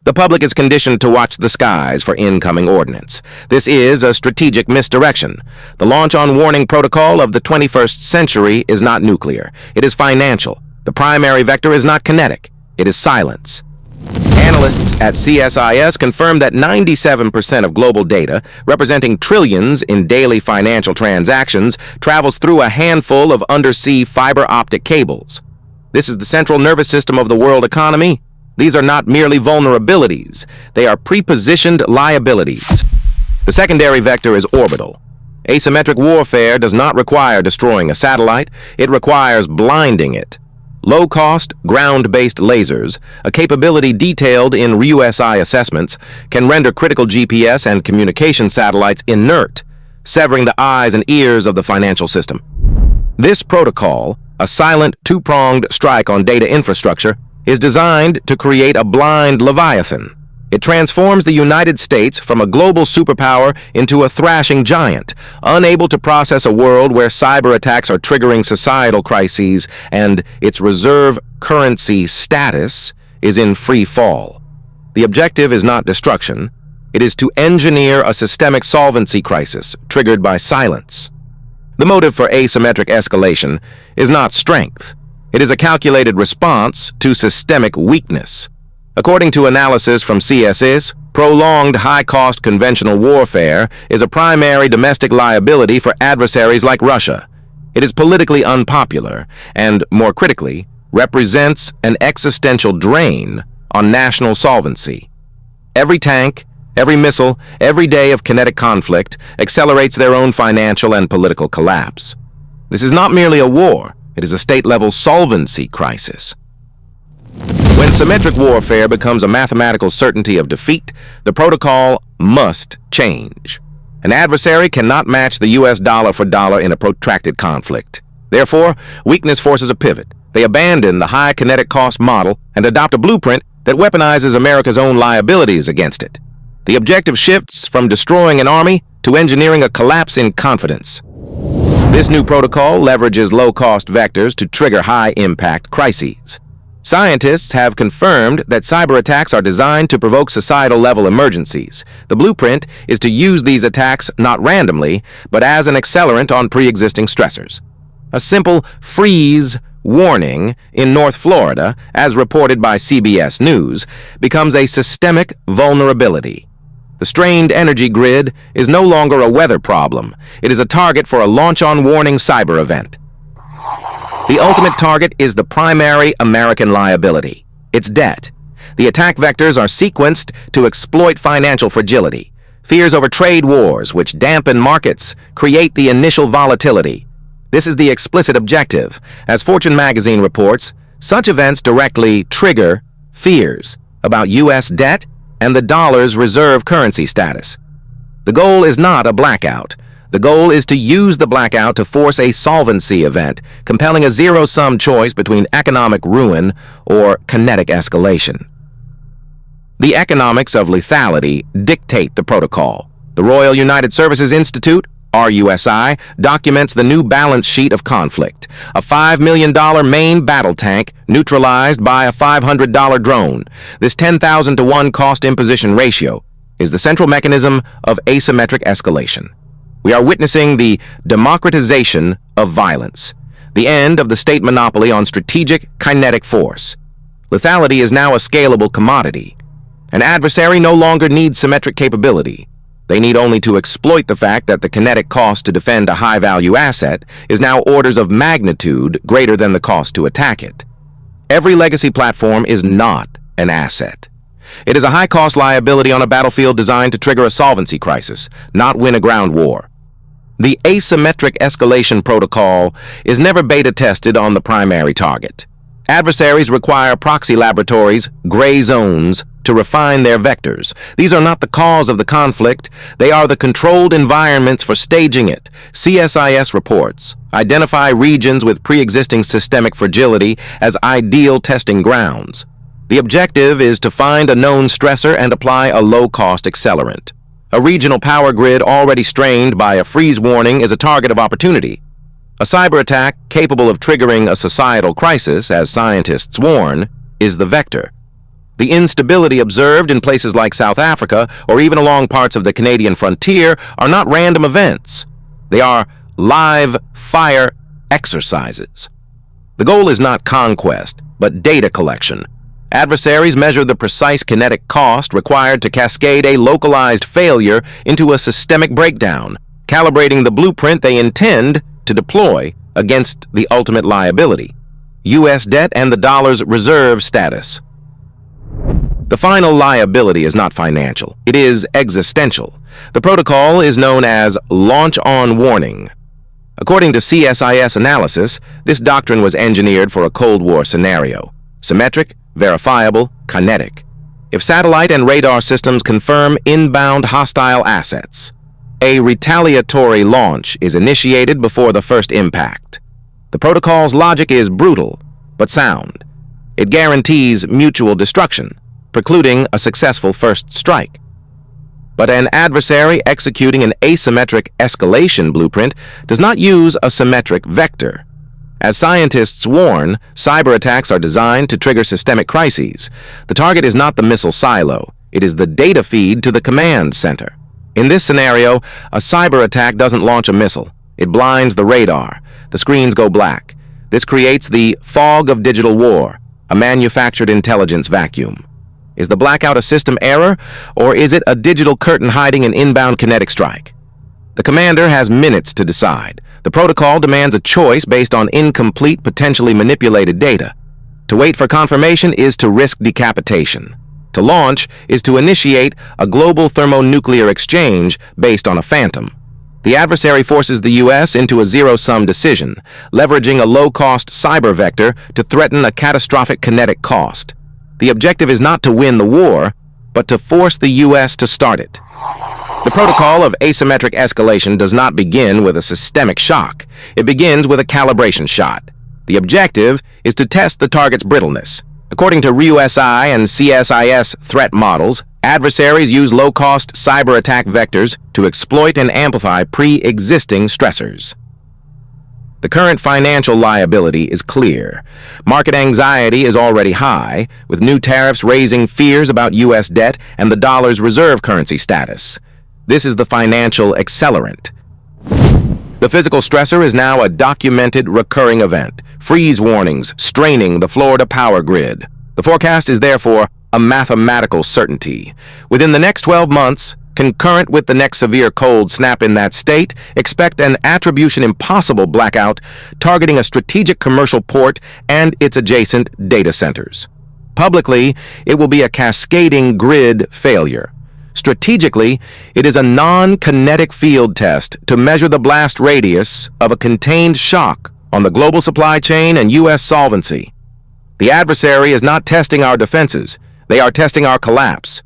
The public is conditioned to watch the skies for incoming ordnance. This is a strategic misdirection. The launch on warning protocol of the 21st century is not nuclear. It is financial. The primary vector is not kinetic. It is silence. Analysts at CSIS confirm that 97% of global data, representing trillions in daily financial transactions, travels through a handful of undersea fiber optic cables. This is the central nervous system of the world economy. These are not merely vulnerabilities. They are prepositioned liabilities. The secondary vector is orbital. Asymmetric warfare does not require destroying a satellite. It requires blinding it. Low-cost, ground-based lasers, a capability detailed in RUSI assessments, can render critical GPS and communication satellites inert, severing the eyes and ears of the financial system. This protocol, a silent, two-pronged strike on data infrastructure, is designed to create a blind Leviathan. It transforms the United States from a global superpower into a thrashing giant, unable to process a world where cyber attacks are triggering societal crises and its reserve currency status is in free fall. The objective is not destruction. It is to engineer a systemic solvency crisis triggered by silence. The motive for asymmetric escalation is not strength. It is a calculated response to systemic weakness. According to analysis from CSIS, prolonged high-cost conventional warfare is a primary domestic liability for adversaries like Russia. It is politically unpopular and, more critically, represents an existential drain on national solvency. Every tank, every missile, every day of kinetic conflict accelerates their own financial and political collapse. This is not merely a war. It is a state-level solvency crisis. When symmetric warfare becomes a mathematical certainty of defeat, the protocol must change. An adversary cannot match the US dollar for dollar in a protracted conflict. Therefore, weakness forces a pivot. They abandon the high kinetic cost model and adopt a blueprint that weaponizes America's own liabilities against it. The objective shifts from destroying an army to engineering a collapse in confidence. This new protocol leverages low-cost vectors to trigger high-impact crises. Scientists have confirmed that cyber attacks are designed to provoke societal-level emergencies. The blueprint is to use these attacks not randomly, but as an accelerant on pre-existing stressors. A simple freeze warning in North Florida, as reported by CBS News, becomes a systemic vulnerability. The strained energy grid is no longer a weather problem. It is a target for a launch-on-warning cyber event. The ultimate target is the primary American liability, its debt. The attack vectors are sequenced to exploit financial fragility. Fears over trade wars, which dampen markets, create the initial volatility. This is the explicit objective. As Fortune magazine reports, such events directly trigger fears about U.S. debt and the dollar's reserve currency status. The goal is not a blackout. The goal is to use the blackout to force a solvency event, compelling a zero-sum choice between economic ruin or kinetic escalation. The economics of lethality dictate the protocol. The Royal United Services Institute, RUSI, documents the new balance sheet of conflict. A $5 million main battle tank neutralized by a $500 drone. This 10,000 to 1 cost imposition ratio is the central mechanism of asymmetric escalation. We are witnessing the democratization of violence, the end of the state monopoly on strategic kinetic force. Lethality is now a scalable commodity. An adversary no longer needs symmetric capability. They need only to exploit the fact that the kinetic cost to defend a high-value asset is now orders of magnitude greater than the cost to attack it. Every legacy platform is not an asset. It is a high-cost liability on a battlefield designed to trigger a solvency crisis, not win a ground war. The asymmetric escalation protocol is never beta-tested on the primary target. Adversaries require proxy laboratories, gray zones, to refine their vectors. These are not the cause of the conflict. They are the controlled environments for staging it. CSIS reports identify regions with pre-existing systemic fragility as ideal testing grounds. The objective is to find a known stressor and apply a low-cost accelerant. A regional power grid already strained by a freeze warning is a target of opportunity. A cyber attack capable of triggering a societal crisis, as scientists warn, is the vector. The instability observed in places like South Africa or even along parts of the Canadian frontier are not random events. They are live fire exercises. The goal is not conquest, but data collection. Adversaries measure the precise kinetic cost required to cascade a localized failure into a systemic breakdown, calibrating the blueprint they intend to deploy against the ultimate liability: U.S. debt and the dollar's reserve status. The final liability is not financial, it is existential. The protocol is known as launch on warning. According to CSIS analysis, this doctrine was engineered for a Cold War scenario: symmetric, verifiable, kinetic. If satellite and radar systems confirm inbound hostile assets, a retaliatory launch is initiated before the first impact. The protocol's logic is brutal, but sound. It guarantees mutual destruction, precluding a successful first strike. But an adversary executing an asymmetric escalation blueprint does not use a symmetric vector. As scientists warn, cyber attacks are designed to trigger systemic crises. The target is not the missile silo, it is the data feed to the command center. In this scenario, a cyber attack doesn't launch a missile. It blinds the radar. The screens go black. This creates the fog of digital war, a manufactured intelligence vacuum. Is the blackout a system error, or is it a digital curtain hiding an inbound kinetic strike? The commander has minutes to decide. The protocol demands a choice based on incomplete, potentially manipulated data. To wait for confirmation is to risk decapitation. To launch is to initiate a global thermonuclear exchange based on a phantom. The adversary forces the U.S. into a zero-sum decision, leveraging a low-cost cyber vector to threaten a catastrophic kinetic cost. The objective is not to win the war, but to force the U.S. to start it. The protocol of asymmetric escalation does not begin with a systemic shock. It begins with a calibration shot. The objective is to test the target's brittleness. According to RUSI and CSIS threat models, adversaries use low-cost cyber attack vectors to exploit and amplify pre-existing stressors. The current financial liability is clear. Market anxiety is already high, with new tariffs raising fears about U.S. debt and the dollar's reserve currency status. This is the financial accelerant. The physical stressor is now a documented, recurring event. Freeze warnings straining the Florida power grid. The forecast is therefore a mathematical certainty. Within the next 12 months, concurrent with the next severe cold snap in that state, expect an attribution impossible blackout targeting a strategic commercial port and its adjacent data centers. Publicly, it will be a cascading grid failure. Strategically, it is a non-kinetic field test to measure the blast radius of a contained shock on the global supply chain and U.S. solvency. The adversary is not testing our defenses, they are testing our collapse.